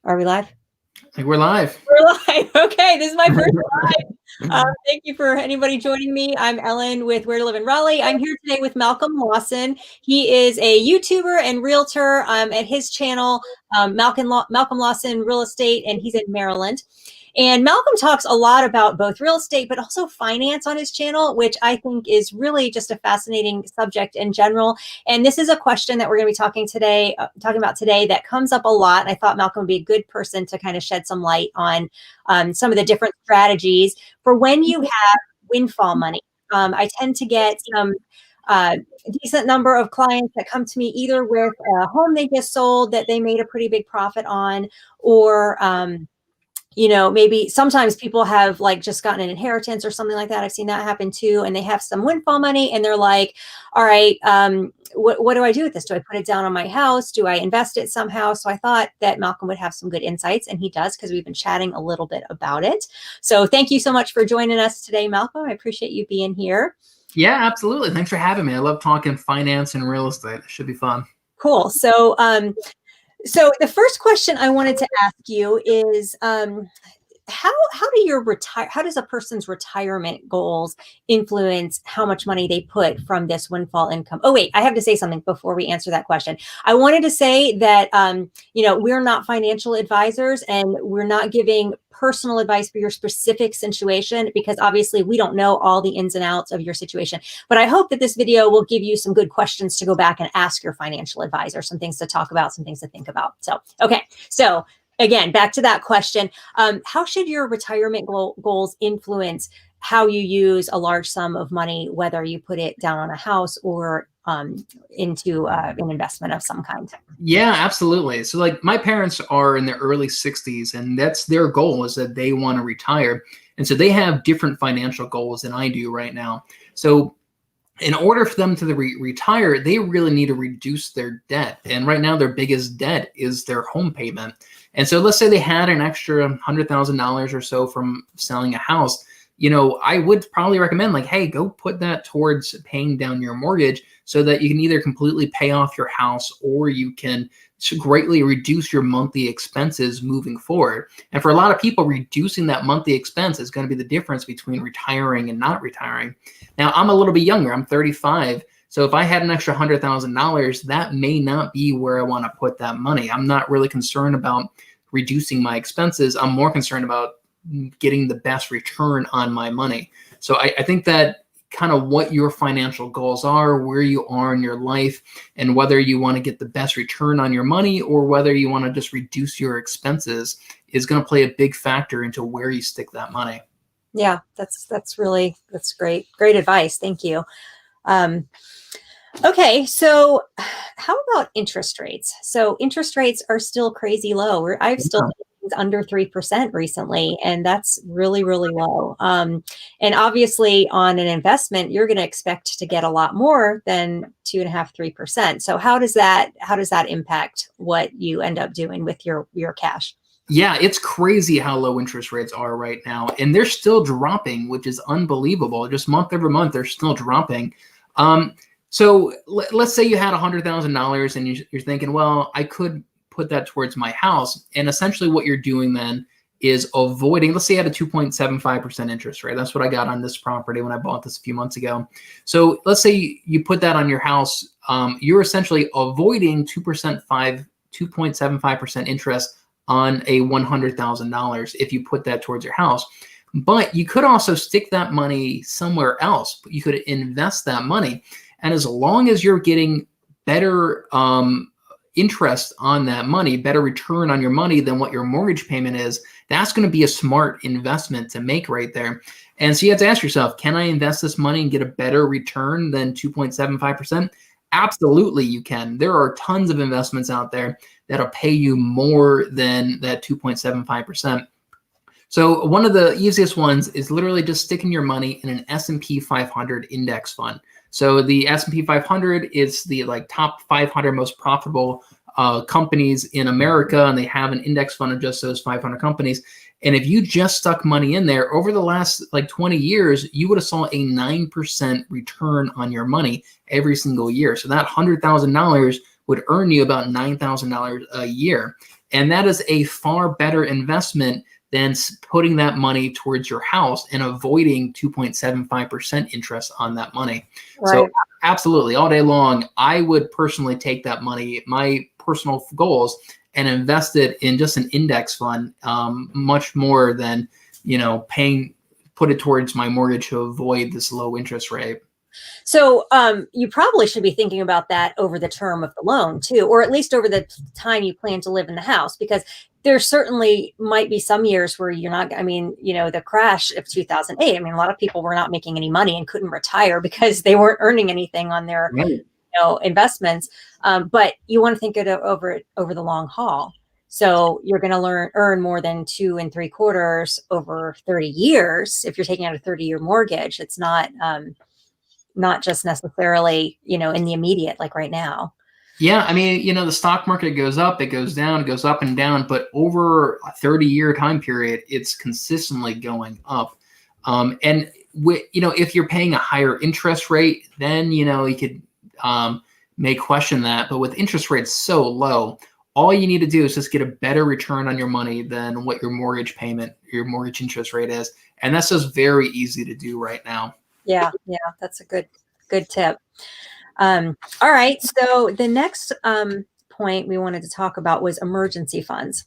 Are we live? I think we're live. We're live. Okay, this is my first live. Thank you for anybody joining me. I'm Ellen with Where to Live in Raleigh. I'm here today with Malcolm Lawson. He is a YouTuber and realtor at his channel, Malcolm Lawson Real Estate, and he's in Maryland. And Malcolm talks a lot about both real estate, but also finance on his channel, which I think is really just a fascinating subject in general. And this is a question that we're going to be talking about today that comes up a lot. And I thought Malcolm would be a good person to kind of shed some light on some of the different strategies for when you have windfall money. I tend to get some decent number of clients that come to me either with a home they just sold that they made a pretty big profit on, or maybe sometimes people have like just gotten an inheritance or something like that. I've seen that happen too. And they have some windfall money and they're like, all right, what do I do with this? Do I put it down on my house? Do I invest it somehow? So I thought that Malcolm would have some good insights, and he does, because we've been chatting a little bit about it. So thank you so much for joining us today, Malcolm. I appreciate you being here. Yeah, absolutely. Thanks for having me. I love talking finance and real estate. It should be fun. Cool. So the first question I wanted to ask you is, how does a person's retirement goals influence how much money they put from this windfall income? Oh, wait, I have to say something before we answer that question. I wanted to say that, we're not financial advisors, and we're not giving personal advice for your specific situation, because obviously we don't know all the ins and outs of your situation. But I hope that this video will give you some good questions to go back and ask your financial advisor, some things to talk about, some things to think about. So, okay. So again, back to that question. How should your retirement goals influence how you use a large sum of money, whether you put it down on a house or into an investment of some kind? Yeah, absolutely. So like my parents are in their early 60s, and that's their goal, is that they want to retire. And so they have different financial goals than I do right now. So in order for them to retire, they really need to reduce their debt. And right now their biggest debt is their home payment. And so let's say they had an extra $100,000 or so from selling a house. I would probably recommend, like, hey, go put that towards paying down your mortgage, so that you can either completely pay off your house, or you can greatly reduce your monthly expenses moving forward. And for a lot of people, reducing that monthly expense is going to be the difference between retiring and not retiring. Now, I'm a little bit younger. I'm 35. So if I had an extra $100,000, that may not be where I want to put that money. I'm not really concerned about reducing my expenses. I'm more concerned about getting the best return on my money. So I think that kind of what your financial goals are, where you are in your life, and whether you want to get the best return on your money or whether you want to just reduce your expenses, is going to play a big factor into where you stick that money. Yeah, that's great. Great advice. Thank you. Okay, so how about interest rates? So interest rates are still crazy low. I've still seen under 3% recently, and that's really, really low. And obviously on an investment, you're going to expect to get a lot more than 2.5%, 3%. So how does that impact what you end up doing with your cash? Yeah, it's crazy how low interest rates are right now, and they're still dropping, which is unbelievable. Just month over month, they're still dropping. So let's say you had $100,000 and you're thinking, well, I could put that towards my house. And essentially what you're doing then is avoiding, let's say you had a 2.75% interest rate. That's what I got on this property when I bought this a few months ago. So let's say you put that on your house. You're essentially avoiding 2.75% interest on a $100,000 if you put that towards your house. But you could also stick that money somewhere else. You could invest that money. And as long as you're getting better interest on that money, better return on your money than what your mortgage payment is, that's going to be a smart investment to make right there. And so you have to ask yourself, can I invest this money and get a better return than 2.75%? Absolutely, you can. There are tons of investments out there that'll pay you more than that 2.75%. So one of the easiest ones is literally just sticking your money in an S&P 500 index fund. So the S&P 500 is the top 500 most profitable companies in America, and they have an index fund of just those 500 companies. And if you just stuck money in there over the last 20 years, you would have saw a 9% return on your money every single year. So that $100,000 would earn you about $9,000 a year. And that is a far better investment than putting that money towards your house and avoiding 2.75% interest on that money. Right. So absolutely, all day long, I would personally take that money, my personal goals, and invest it in just an index fund, much more than, put it towards my mortgage to avoid this low interest rate. So you probably should be thinking about that over the term of the loan too, or at least over the time you plan to live in the house, because there certainly might be some years where you're not, the crash of 2008, a lot of people were not making any money and couldn't retire because they weren't earning anything on their investments. But you want to think it over the long haul. So you're going to earn more than 2 3/4 over 30 years. If you're taking out a 30-year mortgage, it's not just necessarily, in the immediate, like right now. Yeah. The stock market goes up, it goes down, it goes up and down, but over a 30-year time period, it's consistently going up. And if you're paying a higher interest rate, then, you could may question that. But with interest rates so low, all you need to do is just get a better return on your money than what your mortgage interest rate is. And that's just very easy to do right now. Yeah, that's a good tip. All right. So the next point we wanted to talk about was emergency funds.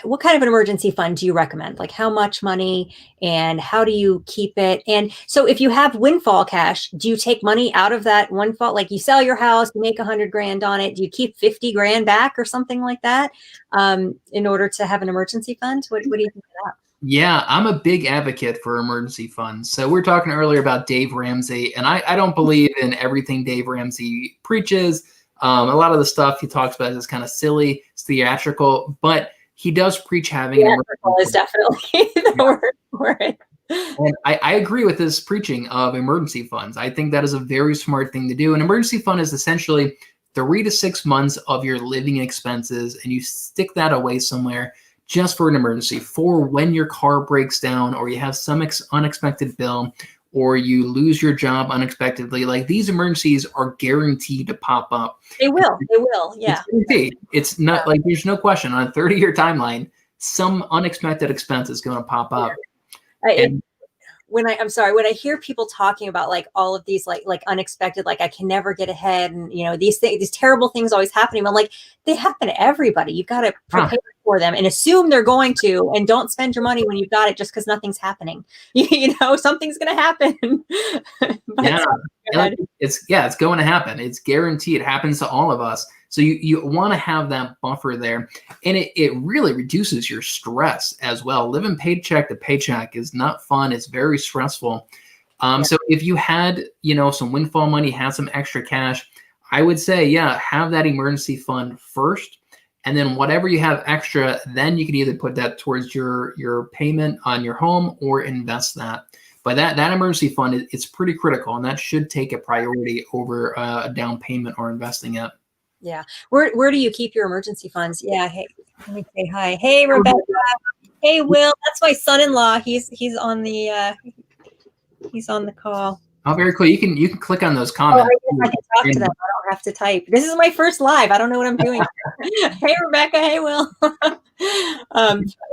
What kind of an emergency fund do you recommend? Like how much money and how do you keep it? And so if you have windfall cash, do you take money out of that windfall? Like you sell your house, you make $100,000 on it. Do you keep 50 grand back or something like that in order to have an emergency fund? What do you think of that? Yeah, I'm a big advocate for emergency funds. So we were talking earlier about Dave Ramsey, and I don't believe in everything Dave Ramsey preaches. A lot of the stuff he talks about is kind of silly, it's theatrical, but he does preach having an emergency fund. Is definitely the word for it. And I agree with his preaching of emergency funds. I think that is a very smart thing to do. An emergency fund is essentially 3 to 6 months of your living expenses, and you stick that away somewhere just for an emergency, for when your car breaks down or you have some unexpected bill or you lose your job unexpectedly. Like these emergencies are guaranteed to pop up. They will. Yeah. It's not like there's no question on a 30-year timeline, some unexpected expense is going to pop up. When I hear people talking about like all of these like unexpected, like I can never get ahead, and these terrible things always happening, I'm like, they happen to everybody. You've got to prepare for them and assume they're going to, and don't spend your money when you've got it just because nothing's happening. Something's going to happen. It's going to happen. It's guaranteed. It happens to all of us. So you want to have that buffer there, and it really reduces your stress as well. Living paycheck to paycheck is not fun. It's very stressful. So if you had, some windfall money, had some extra cash, I would say, have that emergency fund first. And then whatever you have extra, then you can either put that towards your payment on your home or invest that. But that emergency fund, it's pretty critical, and that should take a priority over a down payment or investing it. Yeah. Where do you keep your emergency funds? Yeah. Hey, let me say hi. Hey, Rebecca. Hey, Will. That's my son-in-law. He's on the call. Oh, very cool. You can click on those comments. I can talk to them. I don't have to type. This is my first live. I don't know what I'm doing. Hey, Rebecca. Hey, Will.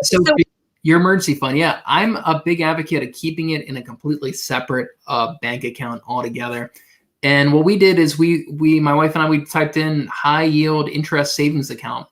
So your emergency fund. Yeah, I'm a big advocate of keeping it in a completely separate bank account altogether. And what we did is my wife and I, we typed in high yield interest savings account,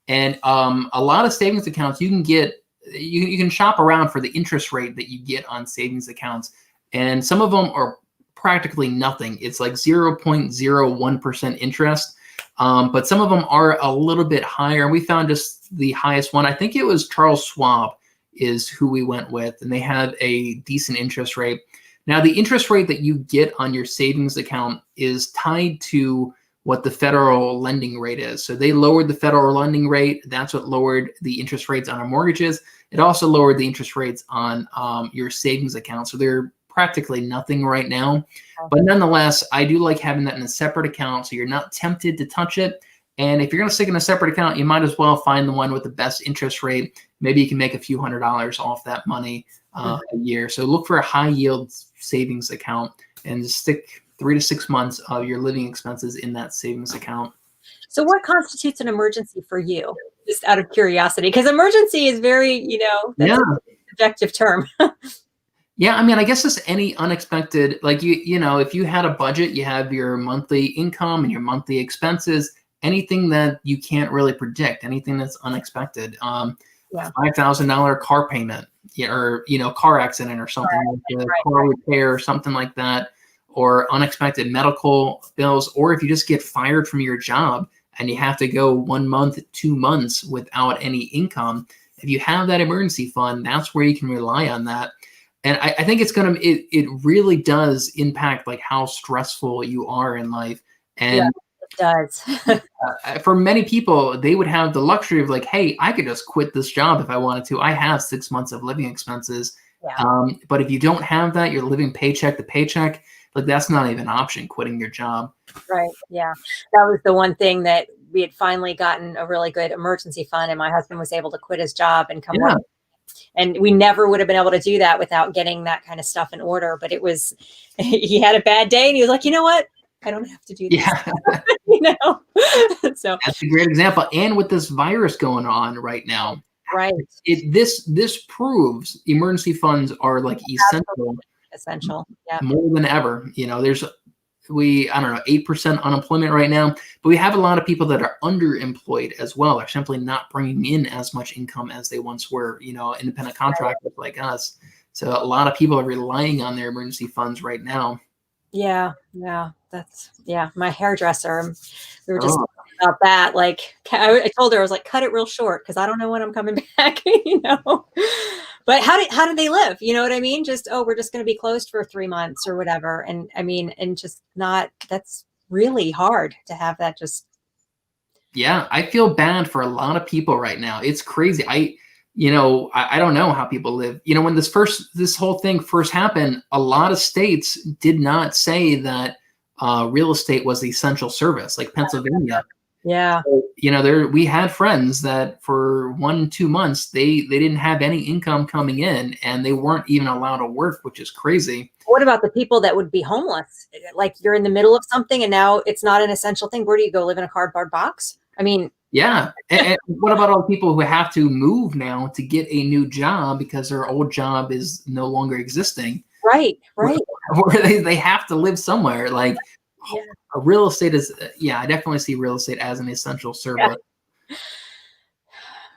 and a lot of savings accounts you can shop around for the interest rate that you get on savings accounts, and some of them are practically nothing. It's like 0.01% interest, but some of them are a little bit higher. We found just the highest one. I think it was Charles Schwab is who we went with, and they had a decent interest rate. Now, the interest rate that you get on your savings account is tied to what the federal lending rate is. So they lowered the federal lending rate. That's what lowered the interest rates on our mortgages. It also lowered the interest rates on your savings account. So they're practically nothing right now. But nonetheless, I do like having that in a separate account so you're not tempted to touch it. And if you're going to stick in a separate account, you might as well find the one with the best interest rate. Maybe you can make a few $100s off that money a year. So look for a high yield savings account and just stick 3 to 6 months of your living expenses in that savings account. So what constitutes an emergency for you? Just out of curiosity, because emergency is very, that's a subjective term. Yeah, I mean, I guess it's any unexpected, like if you had a budget, you have your monthly income and your monthly expenses, anything that you can't really predict, anything that's unexpected. $5,000 car payment, or car accident or something, like a car repair or something like that, or unexpected medical bills, or if you just get fired from your job and you have to go 1 month, 2 months without any income. If you have that emergency fund, that's where you can rely on that. And I think it really does impact like how stressful you are in life. And it does. For many people, they would have the luxury of like, hey, I could just quit this job if I wanted to. I have 6 months of living expenses. But if you don't have that, you're living paycheck to paycheck. Like that's not even an option, quitting your job. Right. Yeah. That was the one thing that we had finally gotten a really good emergency fund, and my husband was able to quit his job and come work. And we never would have been able to do that without getting that kind of stuff in order. But he had a bad day and he was like, you know what? I don't have to do this. So that's a great example. And with this virus going on right now, right. This proves emergency funds are like essential. Yeah. More than ever. There's I don't know, 8% unemployment right now, but we have a lot of people that are underemployed as well. They're simply not bringing in as much income as they once were, independent contractors like us. So a lot of people are relying on their emergency funds right now. Yeah. My hairdresser, we were just about that. Like I told her, I was like, cut it real short, because I don't know when I'm coming back, But how did they live? You know what I mean? Just, we're just going to be closed for 3 months or whatever. And I mean, and just that's really hard to have that just. Yeah. I feel bad for a lot of people right now. It's crazy. I don't know how people live. When this whole thing first happened, a lot of states did not say that real estate was the essential service, like Pennsylvania. Yeah. So, we had friends that for 1-2 months, they didn't have any income coming in, and they weren't even allowed to work, which is crazy. What about the people that would be homeless? Like you're in the middle of something and now it's not an essential thing. Where do you go? Live in a cardboard box? I mean, yeah. And what about all the people who have to move now to get a new job because their old job is no longer existing? Right. Where they have to live somewhere. Like, real estate is, I definitely see real estate as an essential service. Yeah.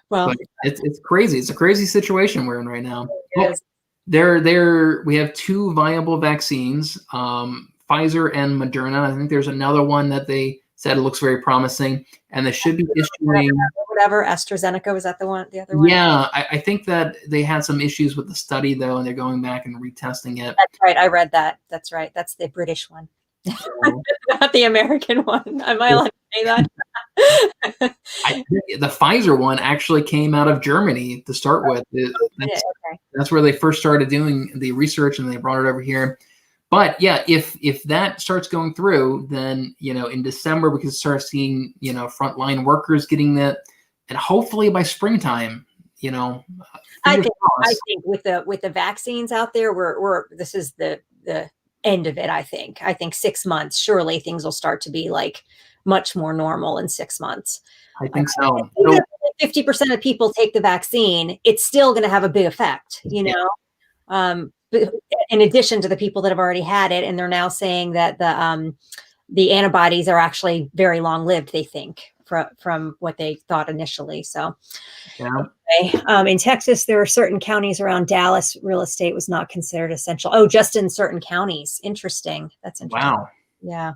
Well, but it's crazy. It's a crazy situation we're in right now. We have 2 viable vaccines, Pfizer and Moderna. I think there's another one that they said it looks very promising, and they should be issuing whatever. AstraZeneca, was that the other one? Yeah, I think that they had some issues with the study though, and they're going back and retesting it. That's right. I read that. That's right. That's the British one. Not the American one. Am I allowed to say that? The Pfizer one actually came out of Germany to start with. That's where they first started doing the research, and they brought it over here. But yeah, if that starts going through, then in December we can start seeing frontline workers getting that, and hopefully by springtime, I think with the vaccines out there, this is the end of it. I think 6 months, surely things will start to be like much more normal in 6 months. I think so. Even if 50% of people take the vaccine, it's still going to have a big effect, in addition to the people that have already had it. And they're now saying that the antibodies are actually very long lived, they think, from what they thought initially. So in Texas, there are certain counties around Dallas, real estate was not considered essential. Oh, just in certain counties. Interesting. That's interesting. Wow. Yeah.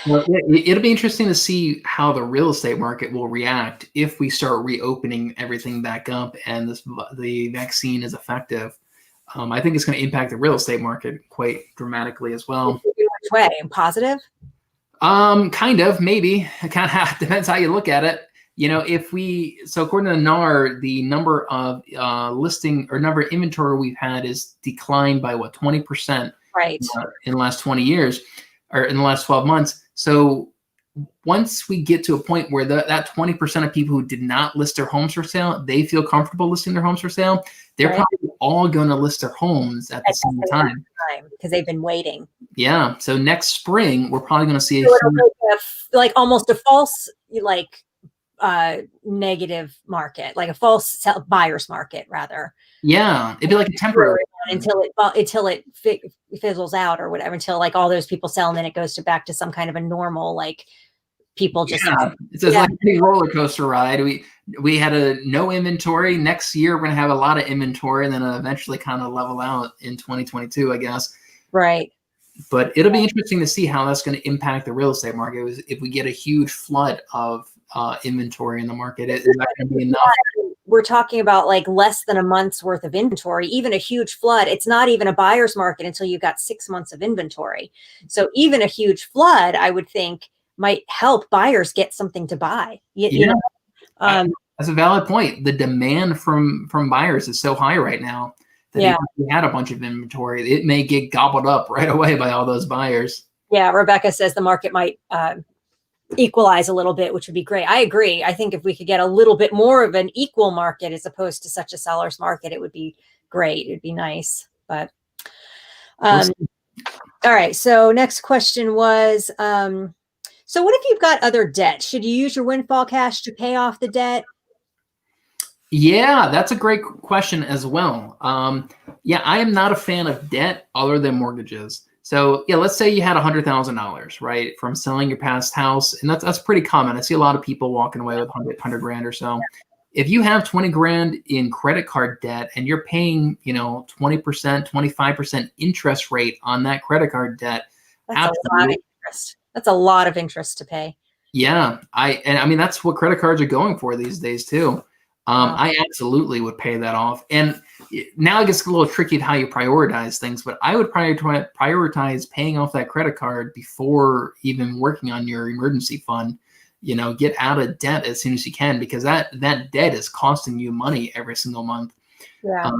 Well, it'll be interesting to see how the real estate market will react if we start reopening everything back up and the vaccine is effective. I think it's going to impact the real estate market quite dramatically as well. Which way? Positive? Kind of, maybe. It kind of depends how you look at it. So according to NAR, the number of listing or number of inventory we've had is declined by 20%, right, in the last 20 years or in the last 12 months. So once we get to a point where that 20% of people who did not list their homes for sale, they feel comfortable listing their homes for sale, they're probably all going to list their homes at the same time because they've been waiting. Yeah. So next spring, we're probably going to see like almost a false negative market, like a false buyer's market, rather. Yeah, it'd be like a temporary until it fizzles out or whatever, until like all those people sell, and then it goes back to some kind of a normal, like people just it's like a big roller coaster ride. We had no inventory. Next year we're gonna have a lot of inventory, and then eventually kind of level out in 2022, I guess. Right. But it'll be interesting to see how that's going to impact the real estate market. If we get a huge flood of inventory in the market, is that going to be enough? We're talking about like less than a month's worth of inventory. Even a huge flood, it's not even a buyer's market until you've got 6 months of inventory. So even a huge flood, I would think, might help buyers get something to buy. You know? That's a valid point. The demand from buyers is so high right now that if we had a bunch of inventory, it may get gobbled up right away by all those buyers. Yeah, Rebecca says the market might equalize a little bit, which would be great. I agree. I think if we could get a little bit more of an equal market as opposed to such a seller's market, it would be great. It'd be nice. But all right. So next question was, so what if you've got other debt? Should you use your windfall cash to pay off the debt? Yeah, that's a great question as well. Yeah, I am not a fan of debt other than mortgages. So yeah, let's say you had $100,000, right, from selling your past house, and that's pretty common. I see a lot of people walking away with 100 grand or so. If you have 20 grand in credit card debt and you're paying, 20%, 25% interest rate on that credit card debt, that's a lot of interest. That's a lot of interest to pay. Yeah, I mean that's what credit cards are going for these days too. I absolutely would pay that off. And now it gets a little tricky to how you prioritize things, but I would prioritize paying off that credit card before even working on your emergency fund. Get out of debt as soon as you can, because that debt is costing you money every single month. Yeah.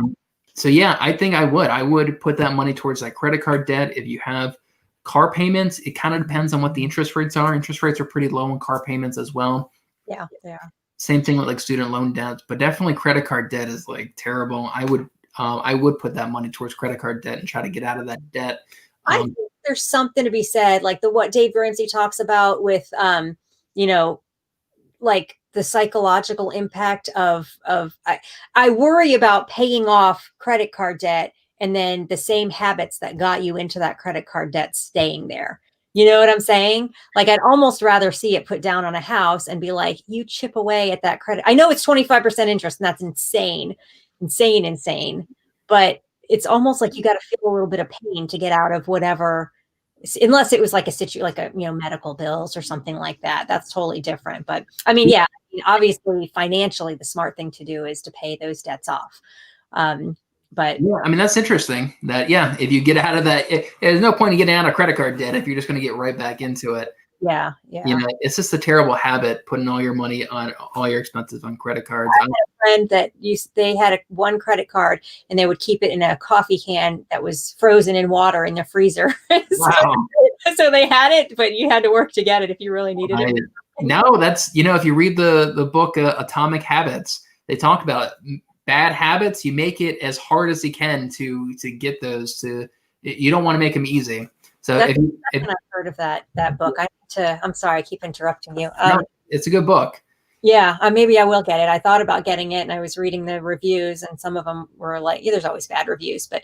So yeah, I think I would put that money towards that credit card debt. If you have car payments, it kind of depends on what the interest rates are. Interest rates are pretty low on car payments as well. Yeah, they are. Same thing with like student loan debt, but definitely credit card debt is like terrible. I would put that money towards credit card debt and try to get out of that debt. I think there's something to be said, like what Dave Ramsey talks about with, like the psychological impact of I worry about paying off credit card debt and then the same habits that got you into that credit card debt staying there. You know what I'm saying? Like, I'd almost rather see it put down on a house and be like, you chip away at that credit. I know it's 25% interest, and that's insane. But it's almost like you got to feel a little bit of pain to get out of whatever, unless it was like medical bills or something like that. That's totally different. But I mean, yeah, obviously financially, the smart thing to do is to pay those debts off. But yeah, I mean, that's interesting that, yeah, if you get out of that, there's no point in getting out of credit card debt if you're just going to get right back into it. Yeah. It's just a terrible habit, putting all your money on all your expenses on credit cards. I had a friend that they had one credit card and they would keep it in a coffee can that was frozen in water in the freezer. Wow. So they had it, but you had to work to get it if you really needed it. No, that's, if you read the book Atomic Habits, they talk about bad habits. You make it as hard as you can to get those. You don't want to make them easy. So if I've heard of that book. I'm sorry, I keep interrupting you. No, it's a good book. Yeah, maybe I will get it. I thought about getting it, and I was reading the reviews, and some of them were like, there's always bad reviews, but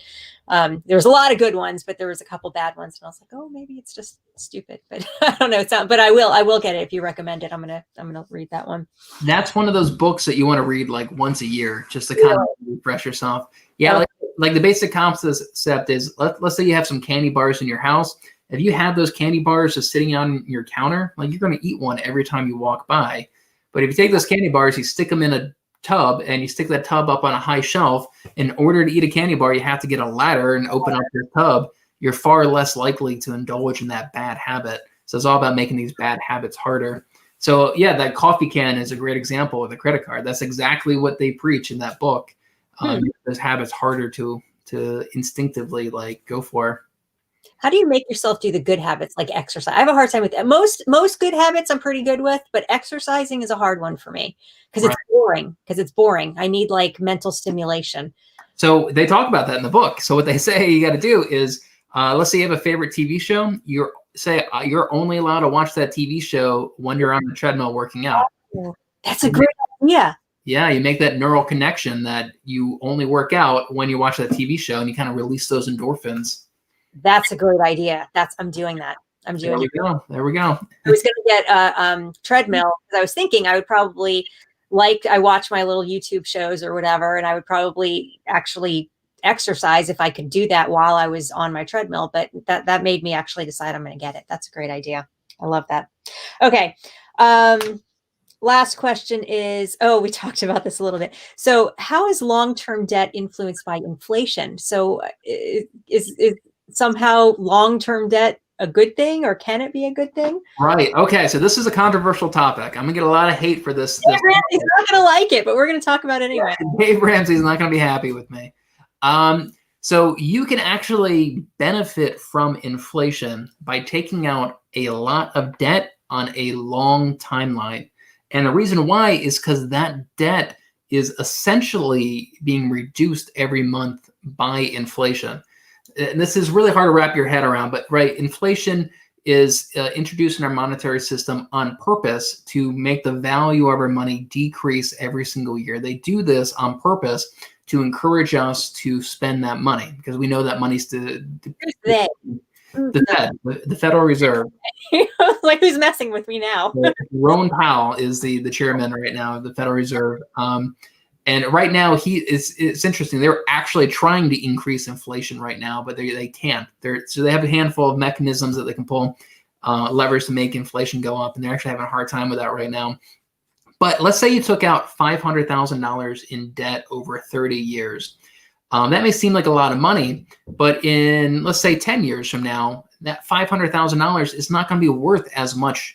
there was a lot of good ones, but there was a couple bad ones, and I was like, oh, maybe it's just stupid, but I don't know. But I will get it if you recommend it. I'm gonna read that one. That's one of those books that you want to read like once a year, just to kind of refresh yourself. Yeah, like the basic concept is, let's say you have some candy bars in your house. If you have those candy bars just sitting on your counter, like, you're going to eat one every time you walk by. But if you take those candy bars, you stick them in a tub, and you stick that tub up on a high shelf, in order to eat a candy bar, you have to get a ladder and open up your tub. You're far less likely to indulge in that bad habit. So it's all about making these bad habits harder. So yeah, that coffee can is a great example of the credit card. That's exactly what they preach in that book. Those habits harder to instinctively go for. How do you make yourself do the good habits like exercise? I have a hard time with that. Most good habits I'm pretty good with, but exercising is a hard one for me because it's boring. Because it's boring. I need like mental stimulation. So they talk about that in the book. So what they say you got to do is, let's say you have a favorite TV show. You're only allowed to watch that TV show when you're on the treadmill working out. Oh, that's a great idea. Yeah, you make that neural connection that you only work out when you watch that TV show, and you kind of release those endorphins. That's a great idea. I'm doing that. I'm doing it. There we go. I was going to get a treadmill because I was thinking I would probably I watch my little YouTube shows or whatever, and I would probably actually exercise if I could do that while I was on my treadmill. But that made me actually decide I'm going to get it. That's a great idea. I love that. Okay. Last question is, we talked about this a little bit. So how is long-term debt influenced by inflation? So is somehow long-term debt a good thing, or can it be a good thing? Right. Okay. So this is a controversial topic. I'm gonna get a lot of hate for this. Dave Ramsey's not gonna like it, but we're gonna talk about it anyway. Dave Ramsey's not gonna be happy with me. So you can actually benefit from inflation by taking out a lot of debt on a long timeline. And the reason why is because that debt is essentially being reduced every month by inflation. And this is really hard to wrap your head around, but inflation is introduced in our monetary system on purpose to make the value of our money decrease every single year. They do this on purpose to encourage us to spend that money, because we know that money's the Fed, the Federal Reserve. Like, who's messing with me now? Jerome Powell is the chairman right now of the Federal Reserve. And right now, it's interesting. They're actually trying to increase inflation right now, but they can't. So they have a handful of mechanisms that they can pull, levers to make inflation go up, and they're actually having a hard time with that right now. But let's say you took out $500,000 in debt over 30 years. That may seem like a lot of money, but in, let's say, 10 years from now, that $500,000 is not going to be worth as much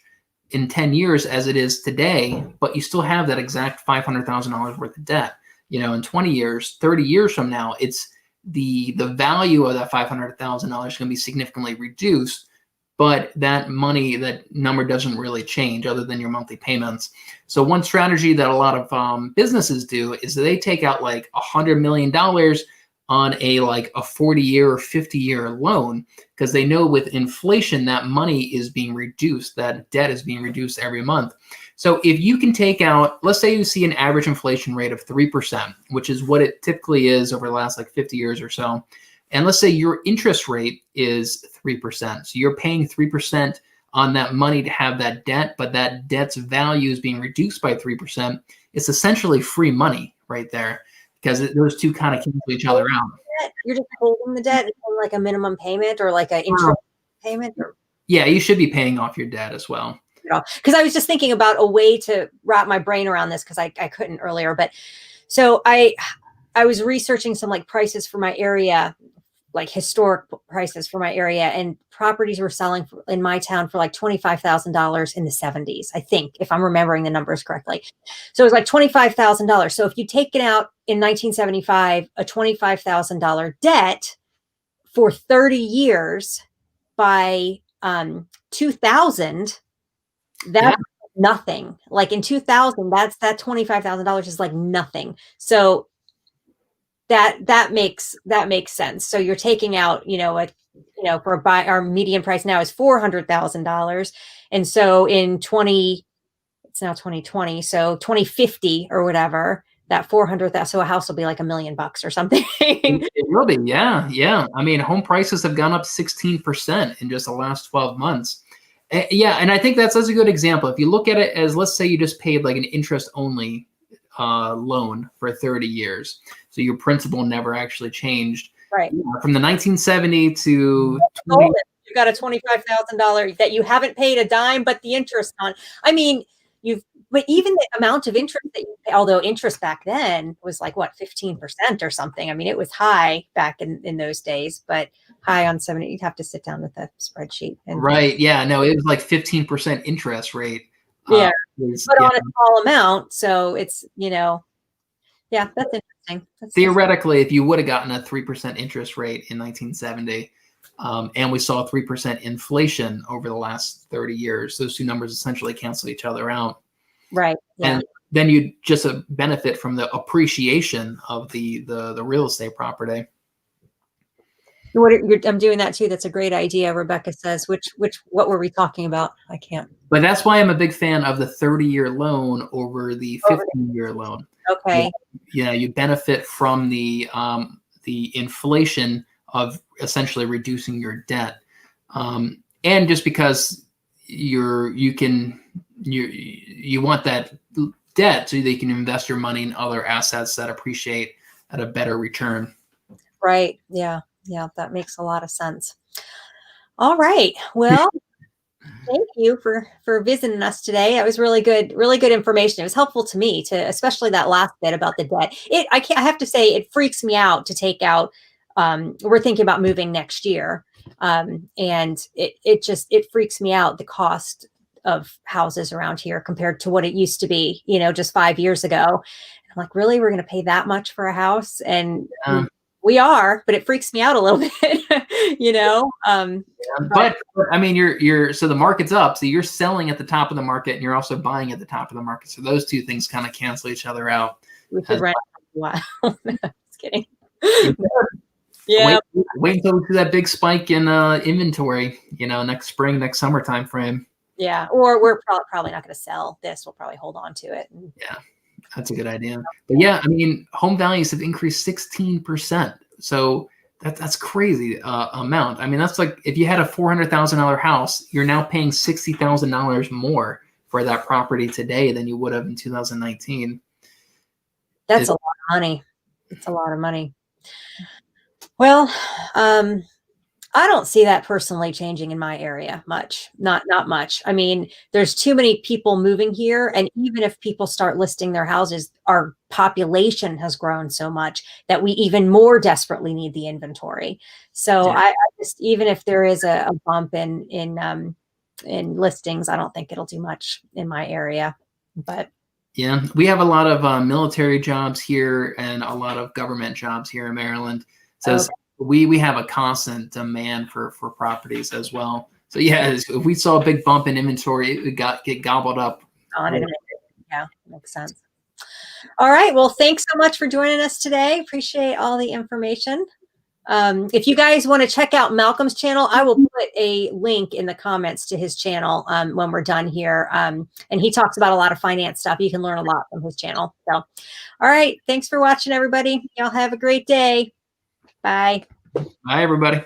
in 10 years as it is today, but you still have that exact $500,000 worth of debt. In 20 years, 30 years from now, it's the value of that $500,000 is going to be significantly reduced, but that number doesn't really change other than your monthly payments. So one strategy that a lot of businesses do is they take out like $100 million on a 40-year or 50-year loan, because they know with inflation that money is being reduced, that debt is being reduced every month. So if you can take out, let's say you see an average inflation rate of 3%, which is what it typically is over the last 50 years or so. And let's say your interest rate is 3%. So you're paying 3% on that money to have that debt, but that debt's value is being reduced by 3%. It's essentially free money right there, because those two kind of cancel each other out. You're just holding the debt, like a minimum payment or like an interest payment? Yeah, you should be paying off your debt as well. Because I was just thinking about a way to wrap my brain around this, because I couldn't earlier. But so I was researching some prices for my area, historic prices for my area, and properties were selling in my town for $25,000 in the 70s, I think, if I'm remembering the numbers correctly. So it was $25,000. So if you take it out in 1975, a $25,000 debt for 30 years by 2000, that's nothing. In 2000, that $25,000 is nothing. So that makes sense. So you're taking out, for our median price now is $400,000. And so it's now 2020. So 2050 or whatever, that 400,000. So a house will be $1 million or something. It will be. Yeah. Yeah. I mean, home prices have gone up 16% in just the last 12 months. Yeah. And I think that's a good example. If you look at it as, let's say you just paid an interest only loan for 30 years. So your principal never actually changed. Right. From the 1970 to you got a $25,000 that you haven't paid a dime, but the interest on. I mean, but even the amount of interest that you pay, although interest back then was 15% or something. I mean, it was high back in those days, but high on 70. You'd have to sit down with a spreadsheet. Right. Yeah. No, it was 15% interest rate. Yeah. But on a small amount. So it's, yeah, that's interesting. Theoretically, if you would have gotten a 3% interest rate in 1970, And we saw 3% inflation over the last 30 years. Those two numbers essentially cancel each other out. Right. Yeah. And then you just benefit from the appreciation of the real estate property. I'm doing that too. That's a great idea. Rebecca says, what were we talking about? I can't. But that's why I'm a big fan of the 30-year loan over the 15-year loan. Okay. You benefit from the inflation of essentially reducing your debt, and just because you want that debt so that you can invest your money in other assets that appreciate at a better return. Right. Yeah. Yeah. That makes a lot of sense. All right. Well, thank you for visiting us today. That was really good information. It was helpful to me, especially that last bit about the debt. I have to say it freaks me out to take out. We're thinking about moving next year. And it freaks me out, the cost of houses around here compared to what it used to be, just 5 years ago. I'm like, really, we're going to pay that much for a house? And we are, but it freaks me out a little bit, But I mean, so the market's up, so you're selling at the top of the market and you're also buying at the top of the market. So those two things kind of cancel each other out. We could rent a while. Just kidding. Yeah. Wait until we see that big spike in inventory, next spring, next summer time frame. Yeah. Or we're probably not going to sell this. We'll probably hold on to it. Yeah, that's a good idea. But yeah, I mean, home values have increased 16%. So that's crazy amount. I mean, that's like if you had a $400,000 house, you're now paying $60,000 more for that property today than you would have in 2019. That's a lot of money. It's a lot of money. Well, I don't see that personally changing in my area much. Not much. I mean, there's too many people moving here, and even if people start listing their houses, our population has grown so much that we even more desperately need the inventory. So yeah. I just, even if there is a bump in listings, I don't think it'll do much in my area. But yeah, we have a lot of military jobs here and a lot of government jobs here in Maryland. So we have a constant demand for properties as well. So yeah, if we saw a big bump in inventory, it would get gobbled up. Yeah, makes sense. All right. Well, thanks so much for joining us today. Appreciate all the information. If you guys want to check out Malcolm's channel, I will put a link in the comments to his channel when we're done here. And he talks about a lot of finance stuff. You can learn a lot from his channel. So, all right. Thanks for watching, everybody. Y'all have a great day. Bye. Bye, everybody.